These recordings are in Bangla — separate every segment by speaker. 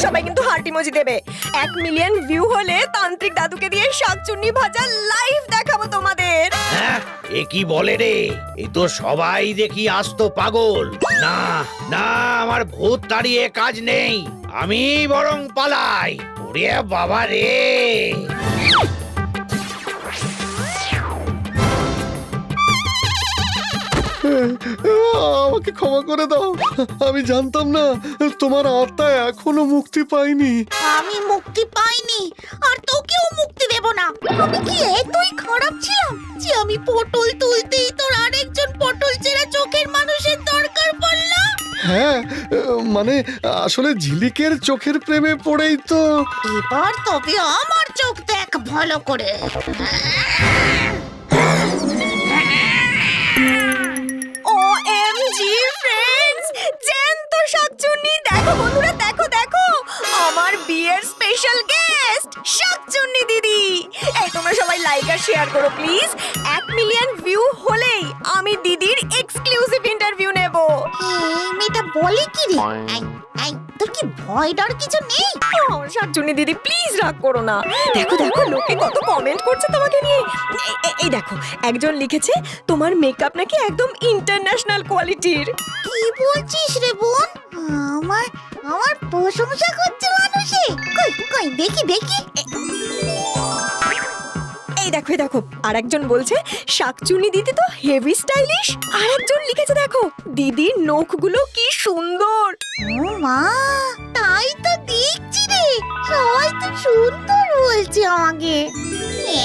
Speaker 1: সবাই কিন্তু হার্ট ইমোজি দেবে। 1 মিলিয়ন ভিউ হলে তান্ত্রিক দাদুকে দিয়ে শাকচুন্নি ভাজা লাইভ দেখাবো তোমাদের।
Speaker 2: হ্যাঁ, এ কি বলে রে? এ তো সবাই দেখি আস্ত পাগল। না না, আমার ভূত তাড়িয়ে কাজ নেই, আমি বরং পালাই। ওরে বাবা রে!
Speaker 3: আমাকে ক্ষমা করে দাও, আমি জানতাম না তোমার আত্মা এখনো মুক্তি পায়নি।
Speaker 4: আমি মুক্তি পাইনি, আর তোকেও মুক্তি দেব না। আমি কি এতই খারাপ ছিলাম যে আমি পটল তুলতেই তোর আরেকজন পটল চেরা চোখের মানুষের দরকার পড়লো?
Speaker 3: হ্যাঁ, মানে আসলে ঝিলিকের চোখের প্রেমে পড়েই তো।
Speaker 4: এবার তবে আমার চোখ দেখ ভালো করে।
Speaker 1: OMG ফ্রেন্ডস, জ্যান্ত শাকচুন্নি! দেখো বন্ধুরা, দেখো দেখো, আমার বিয়ের স্পেশাল গেস্ট শাকচুন্নি দিদি। এই তোমরা সবাই লাইক আর শেয়ার করো প্লিজ। 1 মিলিয়ন ভিউ হলেই আমি দিদির এক্সক্লুসিভ ইন্টারভিউ নেব।
Speaker 4: এই মেয়েটা বলে কি রে? এই তোর কি ভয় ডর কিছু নেই?
Speaker 1: শাকচুন্নি দিদি প্লিজ রাগ করো না। দেখো দেখো, লোকে কত কমেন্ট করছে তোমাকে নিয়ে। এই দেখো, একজন লিখেছে তোমার মেকআপ নাকি একদম ইন্টারন্যাশনাল কোয়ালিটির।
Speaker 4: কি বলছিস রে বোন? আমার আমার প্রশংসা করছে মানুষে। কই কই দেখি দেখি।
Speaker 1: এই দেখো এই দেখো, আরেকজন বলছে শাকচুন্নি দিদি তো হেভি স্টাইলিশ। আরেকজন লিখেছে দেখো দিদির নখগুলো কি সুন্দর।
Speaker 4: ও মা, তাই তো দেখছি রে, সবাই তো সুন্দর বলছে আমাকে।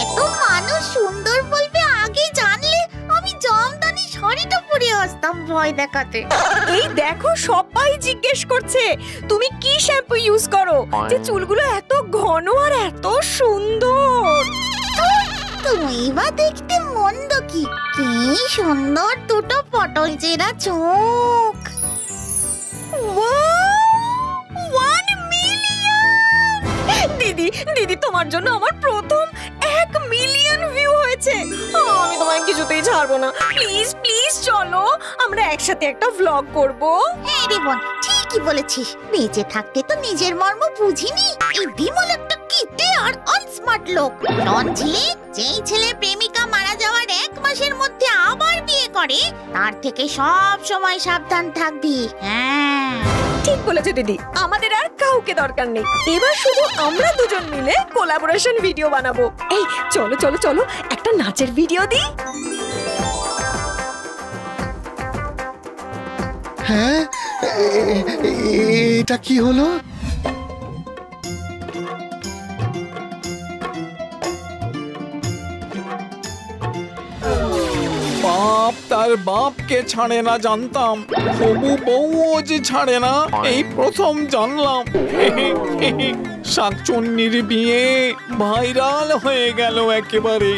Speaker 4: এত মানুষ সুন্দর বলবে আগে জানলে আমি জামদানি শাড়িটা পরে আসতাম ভয় দেখাতে।
Speaker 1: এই দেখো, সবাই জিজ্ঞেস করছে তুমি কি শ্যাম্পু ইউজ করো যে চুলগুলো এত ঘন আর এত সুন্দর।
Speaker 4: তুমি বা দেখতে মন্দ কি, কি সুন্দর দুটো পটল চেরা চোখ।
Speaker 1: 1 মিলিয়ন! দিদি দিদি, তোমার জন্য আমার প্রথম 1 মিলিয়ন ভিউ হয়েছে। আমি তোমায় কিছুতেই ছাড়বো না। প্লিজ প্লিজ চলো, আমরা একসাথে একটা ভ্লগ করব।
Speaker 4: হ্যাঁ রে বোন, ঠিকই বলেছিস। বেঁচে থাকতে তো নিজের মর্ম বুঝিনি। এই বিমল একটা কিটে আর আনস্মার্ট লোক। ডন ঝিলিক যেই ছেলে প্রেমিকা মারা যাওয়ার 1 মাসের মধ্যে আবার বিয়ে করে, তার থেকে সব সময় সাবধান থাকবি। হ্যাঁ
Speaker 1: ঠিক বলেছো দিদি, আমাদের আর কাউকে দরকার নেই। এবার শুধু আমরা দুজন মিলে কোলাবোরেশন ভিডিও বানাবো। এই চলো চলো চলো, একটা নাচের ভিডিও দিই।
Speaker 3: হ্যাঁ, এটা কি হলো?
Speaker 5: বাপ তার বাপকে ছাড়ে না জানতাম, হবু বউও যে ছাড়ে না এই প্রথম জানলাম। শাকচুন্নির বিয়ে ভাইরাল হয়ে গেল একেবারে।